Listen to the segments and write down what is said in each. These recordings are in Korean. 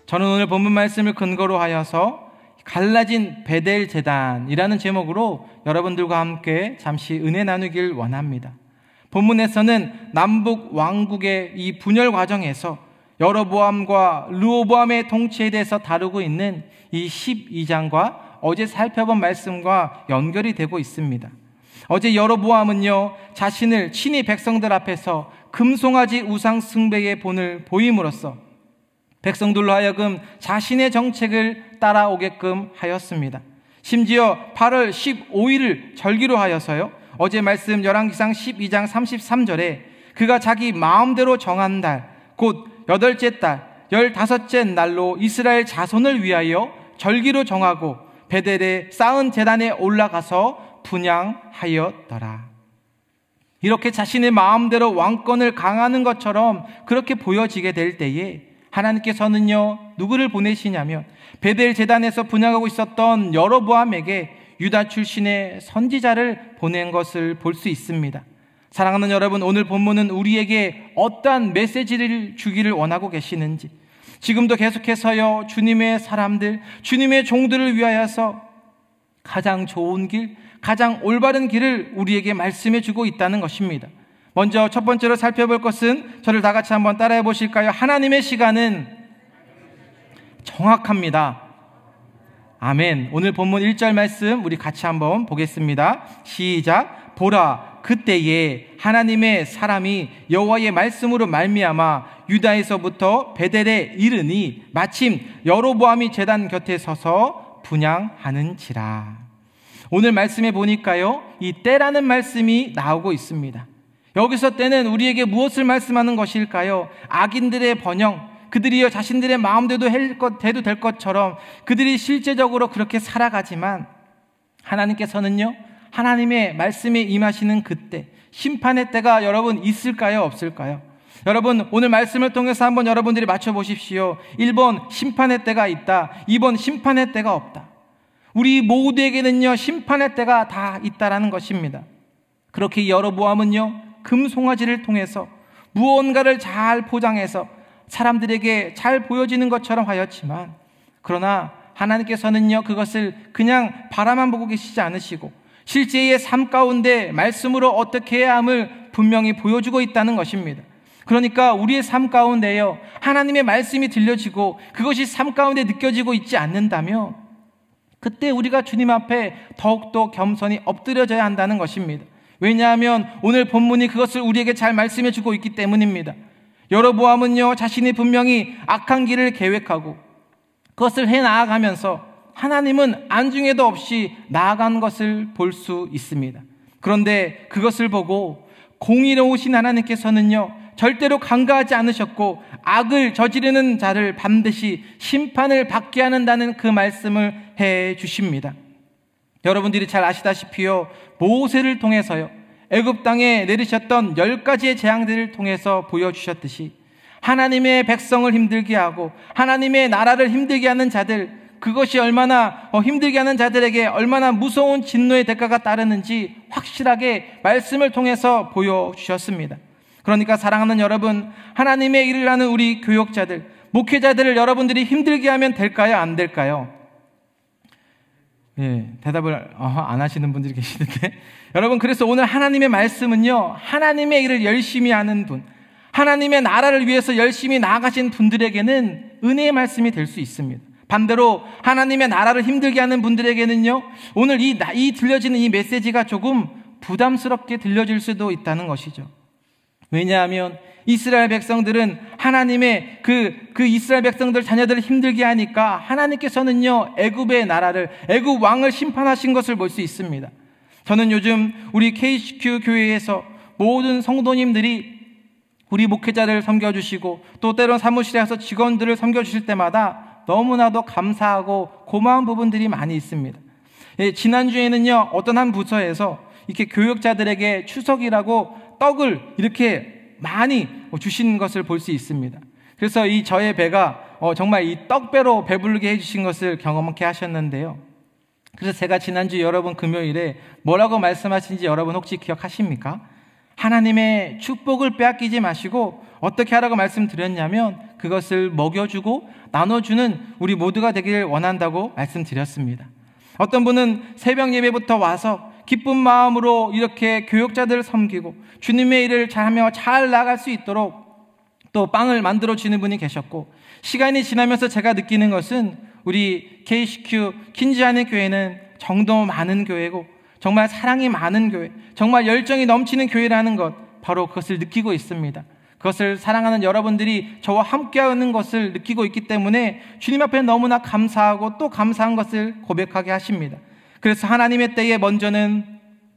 저는 오늘 본문 말씀을 근거로 하여서 갈라진 베델 제단이라는 제목으로 여러분들과 함께 잠시 은혜 나누길 원합니다. 본문에서는 남북 왕국의 이 분열 과정에서 여로보암과 르호보암의 통치에 대해서 다루고 있는 이 12장과 어제 살펴본 말씀과 연결이 되고 있습니다. 어제 여로보암은요, 자신을 친히 백성들 앞에서 금송아지 우상 숭배의 본을 보임으로써 백성들로 하여금 자신의 정책을 따라오게끔 하였습니다. 심지어 8월 15일을 절기로 하여서요, 어제 말씀 열왕기상 12장 33절에 그가 자기 마음대로 정한 달, 곧 8째 달 15째 날로 이스라엘 자손을 위하여 절기로 정하고 베델에 쌓은 제단에 올라가서 분향하였더라. 이렇게 자신의 마음대로 왕권을 강하는 것처럼 그렇게 보여지게 될 때에 하나님께서는요, 누구를 보내시냐면 베델 제단에서 분향하고 있었던 여로보암에게 유다 출신의 선지자를 보낸 것을 볼 수 있습니다. 사랑하는 여러분, 오늘 본문은 우리에게 어떠한 메시지를 주기를 원하고 계시는지, 지금도 계속해서요, 주님의 사람들, 주님의 종들을 위하여서 가장 좋은 길, 가장 올바른 길을 우리에게 말씀해 주고 있다는 것입니다. 먼저 첫 번째로 살펴볼 것은, 저를 다 같이 한번 따라해 보실까요? 하나님의 시간은 정확합니다. 아멘. 오늘 본문 1절 말씀 우리 같이 한번 보겠습니다. 시작. 보라, 그때에 하나님의 사람이 여호와의 말씀으로 말미암아 유다에서부터 베델에 이르니 마침 여로보암이 제단 곁에 서서 분향하는지라. 오늘 말씀에 보니까요, 이 때라는 말씀이 나오고 있습니다. 여기서 때는 우리에게 무엇을 말씀하는 것일까요? 악인들의 번영, 그들이요 자신들의 마음대로 해도 될 것처럼 그들이 실제적으로 그렇게 살아가지만, 하나님께서는요, 하나님의 말씀이 임하시는 그때, 심판의 때가 여러분 있을까요, 없을까요? 여러분, 오늘 말씀을 통해서 한번 여러분들이 맞춰보십시오. 1번 심판의 때가 있다, 2번 심판의 때가 없다. 우리 모두에게는요, 심판의 때가 다 있다라는 것입니다. 그렇게 여로보암은요, 금송아지를 통해서 무언가를 잘 포장해서 사람들에게 잘 보여지는 것처럼 하였지만, 그러나 하나님께서는요, 그것을 그냥 바라만 보고 계시지 않으시고 실제의 삶 가운데 말씀으로 어떻게 해야 함을 분명히 보여주고 있다는 것입니다. 그러니까 우리의 삶 가운데요, 하나님의 말씀이 들려지고 그것이 삶 가운데 느껴지고 있지 않는다면 그때 우리가 주님 앞에 더욱더 겸손히 엎드려져야 한다는 것입니다. 왜냐하면 오늘 본문이 그것을 우리에게 잘 말씀해 주고 있기 때문입니다. 여로보암은요, 자신이 분명히 악한 길을 계획하고 그것을 해나아가면서 하나님은 안중에도 없이 나아간 것을 볼 수 있습니다. 그런데 그것을 보고 공의로우신 하나님께서는요, 절대로 간과하지 않으셨고 악을 저지르는 자를 반드시 심판을 받게 하는다는 그 말씀을 해 주십니다. 여러분들이 잘 아시다시피요, 모세를 통해서요, 애굽 땅에 내리셨던 10가지의 재앙들을 통해서 보여주셨듯이 하나님의 백성을 힘들게 하고 하나님의 나라를 힘들게 하는 자들, 그것이 얼마나 힘들게 하는 자들에게 얼마나 무서운 진노의 대가가 따르는지 확실하게 말씀을 통해서 보여주셨습니다. 그러니까 사랑하는 여러분, 하나님의 일을 하는 우리 교역자들, 목회자들을 여러분들이 힘들게 하면 될까요, 안 될까요? 예, 대답을 안 하시는 분들이 계시는데 여러분, 그래서 오늘 하나님의 말씀은요, 하나님의 일을 열심히 하는 분, 하나님의 나라를 위해서 열심히 나아가신 분들에게는 은혜의 말씀이 될 수 있습니다. 반대로 하나님의 나라를 힘들게 하는 분들에게는요, 오늘 이 들려지는 이 메시지가 조금 부담스럽게 들려질 수도 있다는 것이죠. 왜냐하면 이스라엘 백성들은 하나님의 그 이스라엘 백성들 자녀들을 힘들게 하니까 하나님께서는요, 애굽의 나라를, 애굽 왕을 심판하신 것을 볼 수 있습니다. 저는 요즘 우리 KCQ 교회에서 모든 성도님들이 우리 목회자를 섬겨주시고 또 때론 사무실에 가서 직원들을 섬겨주실 때마다 너무나도 감사하고 고마운 부분들이 많이 있습니다. 예, 지난주에는요, 어떤 한 부서에서 이렇게 교역자들에게 추석이라고 떡을 이렇게 많이 주신 것을 볼 수 있습니다. 그래서 이 저의 배가 정말 이 떡배로 배부르게 해주신 것을 경험하게 하셨는데요. 그래서 제가 지난주 여러분 금요일에 뭐라고 말씀하신지 여러분 혹시 기억하십니까? 하나님의 축복을 빼앗기지 마시고 어떻게 하라고 말씀드렸냐면 그것을 먹여주고 나눠주는 우리 모두가 되길 원한다고 말씀드렸습니다. 어떤 분은 새벽 예배부터 와서 기쁜 마음으로 이렇게 교역자들을 섬기고 주님의 일을 잘하며 잘 나갈 수 있도록 또 빵을 만들어 주는 분이 계셨고, 시간이 지나면서 제가 느끼는 것은 우리 KCQ 킨지하는 교회는 정도 많은 교회고 정말 사랑이 많은 교회, 정말 열정이 넘치는 교회라는 것, 바로 그것을 느끼고 있습니다. 그것을 사랑하는 여러분들이 저와 함께하는 것을 느끼고 있기 때문에 주님 앞에 너무나 감사하고 또 감사한 것을 고백하게 하십니다. 그래서 하나님의 때에 먼저는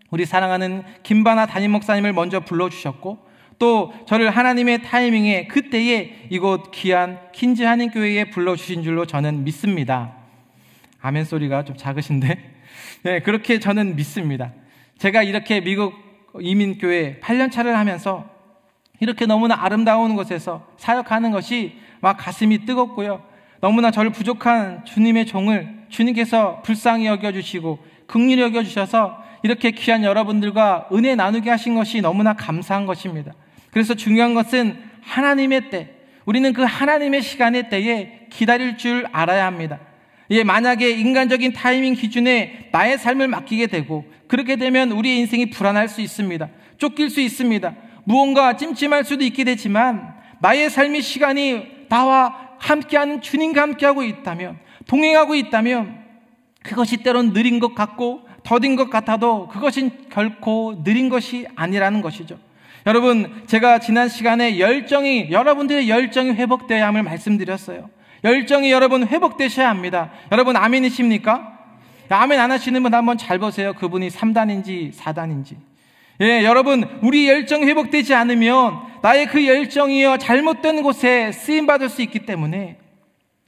우리 사랑하는 김바나 담임 목사님을 먼저 불러주셨고, 또 저를 하나님의 타이밍에 그때에 이곳 귀한 킨지 한인 교회에 불러주신 줄로 저는 믿습니다. 아멘 소리가 좀 작으신데 네, 그렇게 저는 믿습니다. 제가 이렇게 미국 이민교회 8년차를 하면서 이렇게 너무나 아름다운 곳에서 사역하는 것이 막 가슴이 뜨겁고요, 너무나 저를 부족한 주님의 종을 주님께서 불쌍히 여겨주시고 긍휼히 여겨주셔서 이렇게 귀한 여러분들과 은혜 나누게 하신 것이 너무나 감사한 것입니다. 그래서 중요한 것은 하나님의 때, 우리는 그 하나님의 시간의 때에 기다릴 줄 알아야 합니다. 만약에 인간적인 타이밍 기준에 나의 삶을 맡기게 되고 그렇게 되면 우리의 인생이 불안할 수 있습니다. 쫓길 수 있습니다. 무언가 찜찜할 수도 있게 되지만 나의 삶의 시간이 나와 함께하는 주님과 함께하고 있다면, 동행하고 있다면 그것이 때론 느린 것 같고 더딘 것 같아도 그것은 결코 느린 것이 아니라는 것이죠. 여러분, 제가 지난 시간에 여러분들의 열정이 회복되어야 함을 말씀드렸어요. 열정이 여러분 회복되셔야 합니다. 여러분 아멘이십니까? 아멘 안 하시는 분 한번 잘 보세요. 그분이 3단인지 4단인지. 여러분, 우리 열정이 회복되지 않으면 나의 그 열정이요 잘못된 곳에 쓰임받을 수 있기 때문에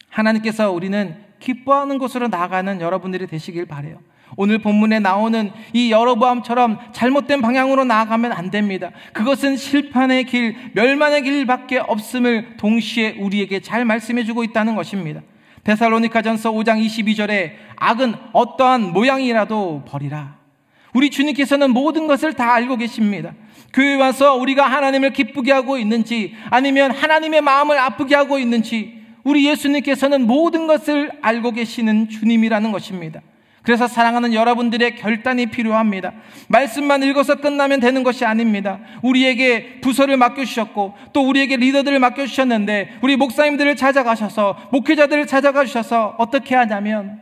하나님께서 우리는 기뻐하는 곳으로 나아가는 여러분들이 되시길 바라요. 오늘 본문에 나오는 이 여로보암처럼 잘못된 방향으로 나아가면 안 됩니다. 그것은 실패의 길, 멸망의 길밖에 없음을 동시에 우리에게 잘 말씀해주고 있다는 것입니다. 데살로니가전서 5장 22절에 악은 어떠한 모양이라도 버리라. 우리 주님께서는 모든 것을 다 알고 계십니다. 교회 와서 우리가 하나님을 기쁘게 하고 있는지 아니면 하나님의 마음을 아프게 하고 있는지 우리 예수님께서는 모든 것을 알고 계시는 주님이라는 것입니다. 그래서 사랑하는 여러분들의 결단이 필요합니다. 말씀만 읽어서 끝나면 되는 것이 아닙니다. 우리에게 부서를 맡겨주셨고 또 우리에게 리더들을 맡겨주셨는데 우리 목사님들을 찾아가셔서 목회자들을 찾아가 주셔서 어떻게 하냐면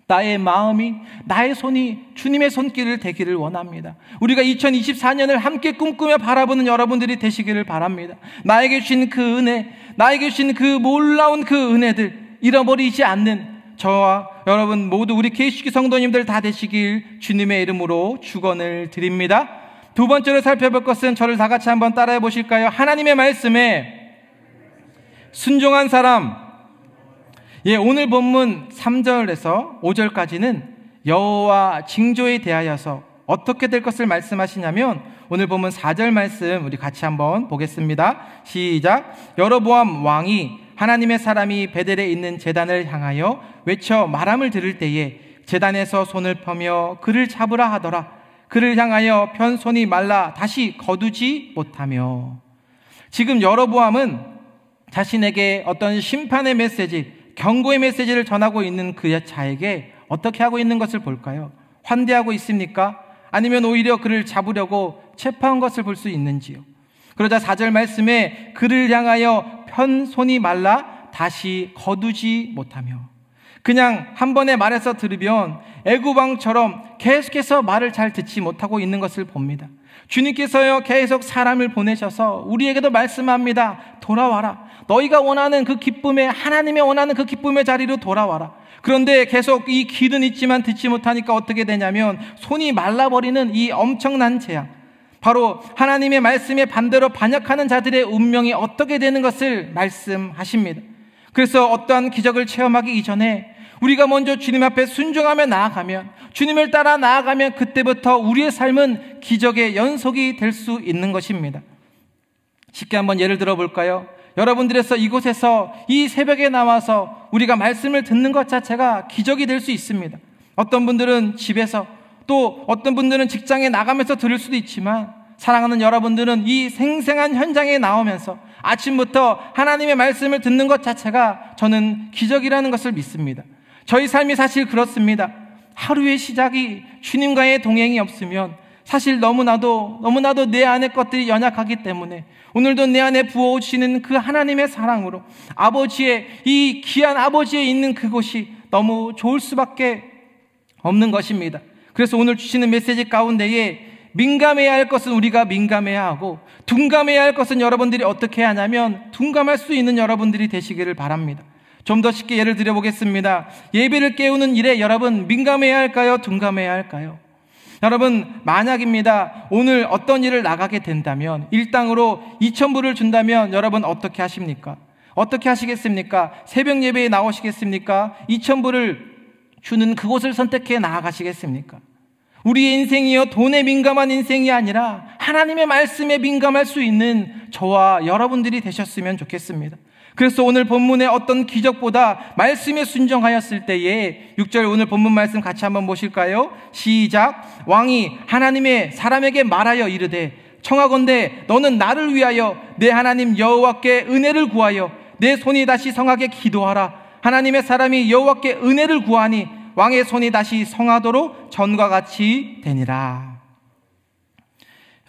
나의 마음이, 나의 손이 주님의 손길을 대기를 원합니다. 우리가 2024년을 함께 꿈꾸며 바라보는 여러분들이 되시기를 바랍니다. 나에게 주신 그 은혜, 나에게 주신 그 놀라운 그 은혜들 잃어버리지 않는 저와 여러분 모두 우리 KCQ 성도님들 다 되시길 주님의 이름으로 축원을 드립니다. 두 번째로 살펴볼 것은 저를 다 같이 한번 따라해 보실까요? 하나님의 말씀에 순종한 사람. 오늘 본문 3절에서 5절까지는 여호와 징조에 대하여서 어떻게 될 것을 말씀하시냐면 오늘 본문 4절 말씀 우리 같이 한번 보겠습니다. 시작. 여로보암 왕이 하나님의 사람이 베델에 있는 제단을 향하여 외쳐 말함을 들을 때에 제단에서 손을 펴며 그를 잡으라 하더라. 그를 향하여 편 손이 말라 다시 거두지 못하며. 지금 여로보암은 자신에게 어떤 심판의 메시지, 경고의 메시지를 전하고 있는 그 자에게 어떻게 하고 있는 것을 볼까요? 환대하고 있습니까? 아니면 오히려 그를 잡으려고 체포한 것을 볼 수 있는지요? 그러자 4절 말씀에 그를 향하여 편 손이 말라 다시 거두지 못하며, 그냥 한 번에 말해서 들으면 애굽 왕처럼 계속해서 말을 잘 듣지 못하고 있는 것을 봅니다. 주님께서요 계속 사람을 보내셔서 우리에게도 말씀합니다. 돌아와라. 너희가 원하는 그 기쁨의, 하나님의 원하는 그 기쁨의 자리로 돌아와라. 그런데 계속 이 귀는 있지만 듣지 못하니까 어떻게 되냐면 손이 말라버리는 이 엄청난 재앙, 바로 하나님의 말씀에 반대로 반역하는 자들의 운명이 어떻게 되는 것을 말씀하십니다. 그래서 어떠한 기적을 체험하기 이전에 우리가 먼저 주님 앞에 순종하며 나아가면, 주님을 따라 나아가면 그때부터 우리의 삶은 기적의 연속이 될 수 있는 것입니다. 쉽게 한번 예를 들어 볼까요? 여러분들에서 이곳에서 이 새벽에 나와서 우리가 말씀을 듣는 것 자체가 기적이 될 수 있습니다. 어떤 분들은 집에서, 또 어떤 분들은 직장에 나가면서 들을 수도 있지만 사랑하는 여러분들은 이 생생한 현장에 나오면서 아침부터 하나님의 말씀을 듣는 것 자체가 저는 기적이라는 것을 믿습니다. 저희 삶이 사실 그렇습니다. 하루의 시작이 주님과의 동행이 없으면 사실 너무나도 내 안의 것들이 연약하기 때문에 오늘도 내 안에 부어오시는 그 하나님의 사랑으로 아버지의, 이 귀한 아버지의 있는 그곳이 너무 좋을 수밖에 없는 것입니다. 그래서 오늘 주시는 메시지 가운데에 민감해야 할 것은 우리가 민감해야 하고 둔감해야 할 것은 여러분들이 어떻게 하냐면 둔감할 수 있는 여러분들이 되시기를 바랍니다. 좀 더 쉽게 예를 들어보겠습니다. 예배를 깨우는 일에 여러분 민감해야 할까요? 둔감해야 할까요? 여러분, 만약입니다. 오늘 어떤 일을 나가게 된다면 일당으로 2,000불을 준다면 여러분 어떻게 하십니까? 어떻게 하시겠습니까? 새벽 예배에 나오시겠습니까? 2,000불을 주는 그곳을 선택해 나아가시겠습니까? 우리의 인생이요, 돈에 민감한 인생이 아니라 하나님의 말씀에 민감할 수 있는 저와 여러분들이 되셨으면 좋겠습니다. 그래서 오늘 본문의 어떤 기적보다 말씀에 순종하였을 때에 6절 오늘 본문 말씀 같이 한번 보실까요? 시작. 왕이 하나님의 사람에게 말하여 이르되 청하건대 너는 나를 위하여 내 하나님 여호와께 은혜를 구하여 내 손이 다시 성하게 기도하라. 하나님의 사람이 여호와께 은혜를 구하니 왕의 손이 다시 성하도록 전과 같이 되니라.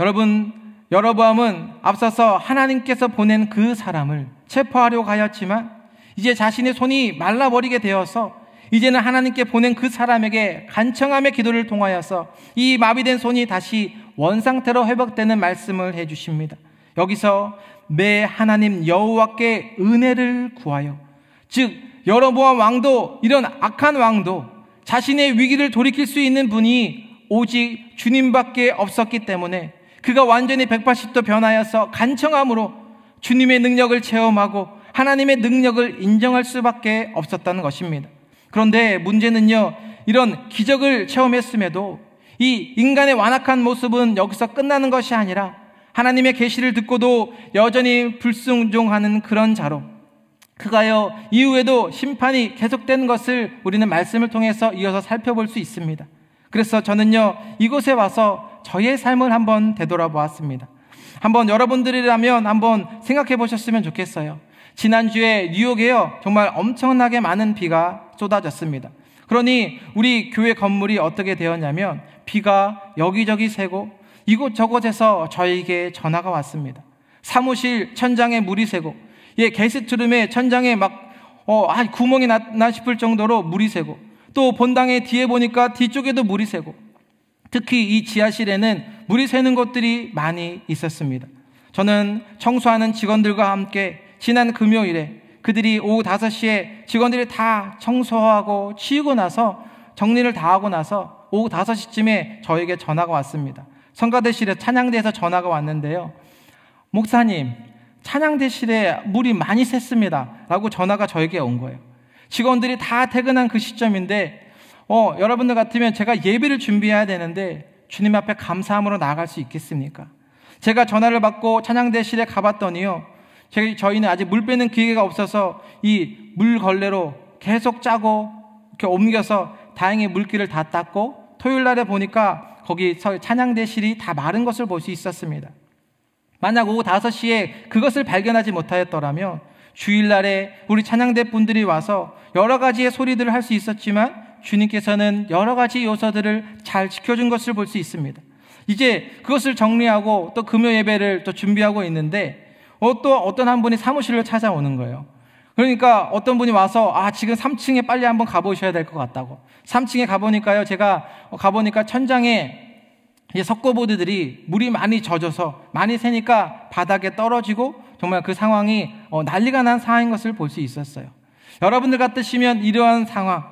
여러분, 여로보암은 앞서서 하나님께서 보낸 그 사람을 체포하려고 하였지만 이제 자신의 손이 말라버리게 되어서 이제는 하나님께 보낸 그 사람에게 간청함의 기도를 통하여서 이 마비된 손이 다시 원상태로 회복되는 말씀을 해주십니다. 여기서 내 하나님 여호와께 은혜를 구하여, 즉 여로보암 왕도, 이런 악한 왕도 자신의 위기를 돌이킬 수 있는 분이 오직 주님밖에 없었기 때문에 그가 완전히 180도 변하여서 간청함으로 주님의 능력을 체험하고 하나님의 능력을 인정할 수밖에 없었다는 것입니다. 그런데 문제는요, 이런 기적을 체험했음에도 이 인간의 완악한 모습은 여기서 끝나는 것이 아니라 하나님의 계시를 듣고도 여전히 불순종하는 그런 자로 그가요 이후에도 심판이 계속되는 것을 우리는 말씀을 통해서 이어서 살펴볼 수 있습니다. 그래서 저는요 이곳에 와서 저의 삶을 한번 되돌아보았습니다. 한번 여러분들이라면 한번 생각해 보셨으면 좋겠어요. 지난주에 뉴욕에요 정말 엄청나게 많은 비가 쏟아졌습니다. 그러니 우리 교회 건물이 어떻게 되었냐면 비가 여기저기 새고 이곳저곳에서 저에게 전화가 왔습니다. 사무실 천장에 물이 새고 게스트룸의 천장에 막 구멍이 났나 싶을 정도로 물이 새고, 또 본당의 뒤에 보니까 뒤쪽에도 물이 새고, 특히 이 지하실에는 물이 새는 곳들이 많이 있었습니다. 저는 청소하는 직원들과 함께 지난 금요일에 그들이 오후 5시에 직원들이 다 청소하고 치우고 나서 정리를 다 하고 나서 오후 5시쯤에 저에게 전화가 왔습니다. 성가대실에 찬양대에서 전화가 왔는데요. 목사님, 찬양대실에 물이 많이 샜습니다 라고 전화가 저에게 온 거예요. 직원들이 다 퇴근한 그 시점인데 여러분들 같으면 제가 예배를 준비해야 되는데 주님 앞에 감사함으로 나아갈 수 있겠습니까? 제가 전화를 받고 찬양대실에 가봤더니요 저희는 아직 물 빼는 기계가 없어서 이 물걸레로 계속 짜고 이렇게 옮겨서 다행히 물기를 다 닦고 토요일 날에 보니까 거기서 찬양대실이 다 마른 것을 볼 수 있었습니다. 만약 오후 5시에 그것을 발견하지 못하였더라면 주일날에 우리 찬양대 분들이 와서 여러 가지의 소리들을 할 수 있었지만 주님께서는 여러 가지 요소들을 잘 지켜준 것을 볼 수 있습니다. 이제 그것을 정리하고 또 금요 예배를 또 준비하고 있는데 또 어떤 한 분이 사무실을 찾아오는 거예요. 그러니까 어떤 분이 와서 지금 3층에 빨리 한번 가보셔야 될 것 같다고. 3층에 가보니까요, 제가 가보니까 천장에 석고보드들이 물이 많이 젖어서 많이 새니까 바닥에 떨어지고 정말 그 상황이 난리가 난 상황인 것을 볼 수 있었어요. 여러분들 같으시면 이러한 상황,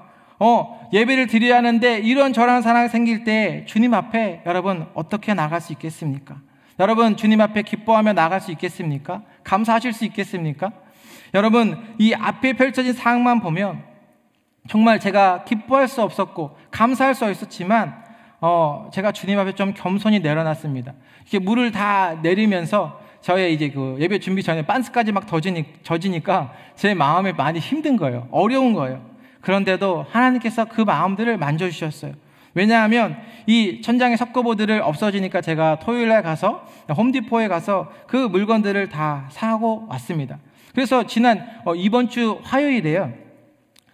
예배를 드려야 하는데 이런 저런 상황이 생길 때 주님 앞에 여러분 어떻게 나갈 수 있겠습니까? 여러분 주님 앞에 기뻐하며 나갈 수 있겠습니까? 감사하실 수 있겠습니까? 여러분 이 앞에 펼쳐진 상황만 보면 정말 제가 기뻐할 수 없었고 감사할 수 있었지만 제가 주님 앞에 좀 겸손히 내려놨습니다. 이렇게 물을 다 내리면서 저의 이제 그 예배 준비 전에 빤스까지 막 젖으니까 제 마음이 많이 힘든 거예요. 어려운 거예요. 그런데도 하나님께서 그 마음들을 만져주셨어요. 왜냐하면 이 천장의 석고보드를 없어지니까 제가 토요일날 가서 홈디포에 가서 그 물건들을 다 사고 왔습니다. 그래서 이번 주 화요일에요,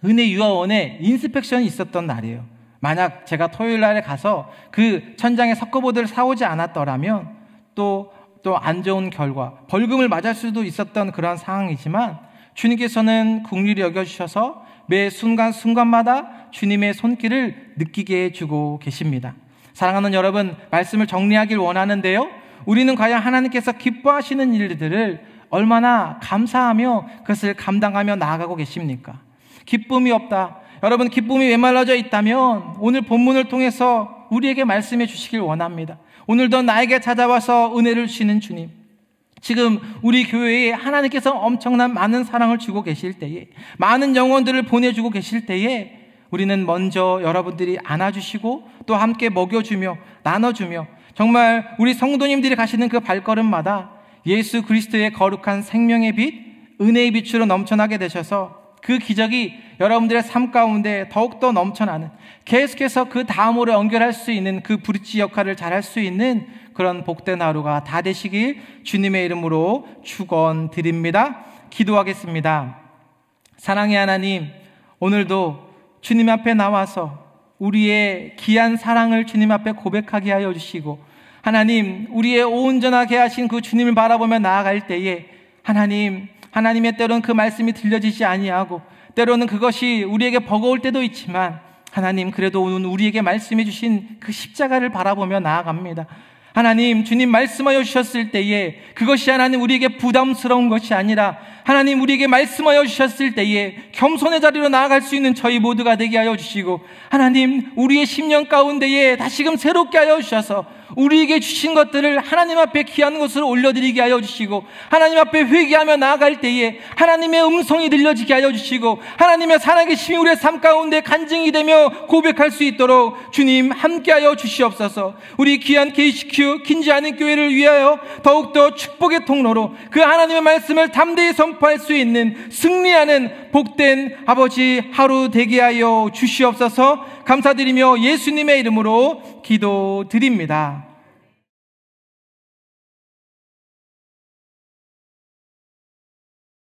은혜유아원에 인스펙션이 있었던 날이에요. 만약 제가 토요일날에 가서 그 천장의 석고보드를 사오지 않았더라면 또 안 좋은 결과, 벌금을 맞을 수도 있었던 그런 상황이지만 주님께서는 긍휼히 여겨주셔서 매 순간순간마다 주님의 손길을 느끼게 해주고 계십니다. 사랑하는 여러분, 말씀을 정리하길 원하는데요, 우리는 과연 하나님께서 기뻐하시는 일들을 얼마나 감사하며 그것을 감당하며 나아가고 계십니까? 기쁨이 없다, 여러분, 기쁨이 메말라져 있다면 오늘 본문을 통해서 우리에게 말씀해 주시길 원합니다. 오늘도 나에게 찾아와서 은혜를 주시는 주님, 지금 우리 교회에 하나님께서 엄청난 많은 사랑을 주고 계실 때에, 많은 영혼들을 보내주고 계실 때에 우리는 먼저 여러분들이 안아주시고 또 함께 먹여주며 나눠주며, 정말 우리 성도님들이 가시는 그 발걸음마다 예수 그리스도의 거룩한 생명의 빛, 은혜의 빛으로 넘쳐나게 되셔서 그 기적이 여러분들의 삶 가운데 더욱더 넘쳐나는, 계속해서 그 다음으로 연결할 수 있는 그 브릿지 역할을 잘할 수 있는 그런 복된 하루가 다 되시길 주님의 이름으로 축원드립니다. 기도하겠습니다. 사랑의 하나님, 오늘도 주님 앞에 나와서 우리의 귀한 사랑을 주님 앞에 고백하게 하여 주시고, 하나님, 우리의 온전하게 하신 그 주님을 바라보며 나아갈 때에 하나님의 때로는 그 말씀이 들려지지 아니하고 때로는 그것이 우리에게 버거울 때도 있지만, 하나님, 그래도 오늘 우리에게 말씀해 주신 그 십자가를 바라보며 나아갑니다. 하나님, 주님 말씀하여 주셨을 때에 그것이 하나님 우리에게 부담스러운 것이 아니라 하나님 우리에게 말씀하여 주셨을 때에 겸손의 자리로 나아갈 수 있는 저희 모두가 되게 하여 주시고, 하나님, 우리의 심령 가운데에 다시금 새롭게 하여 주셔서 우리에게 주신 것들을 하나님 앞에 귀한 것으로 올려드리게 하여 주시고, 하나님 앞에 회개하며 나아갈 때에 하나님의 음성이 들려지게 하여 주시고, 하나님의 살아계심이 우리의 삶 가운데 간증이 되며 고백할 수 있도록 주님 함께하여 주시옵소서. 우리 귀한 KCQ 긴지아는 교회를 위하여 더욱더 축복의 통로로 그 하나님의 말씀을 담대히 선포할 수 있는 승리하는 복된 아버지 하루 되게 하여 주시옵소서. 감사드리며 예수님의 이름으로 기도드립니다.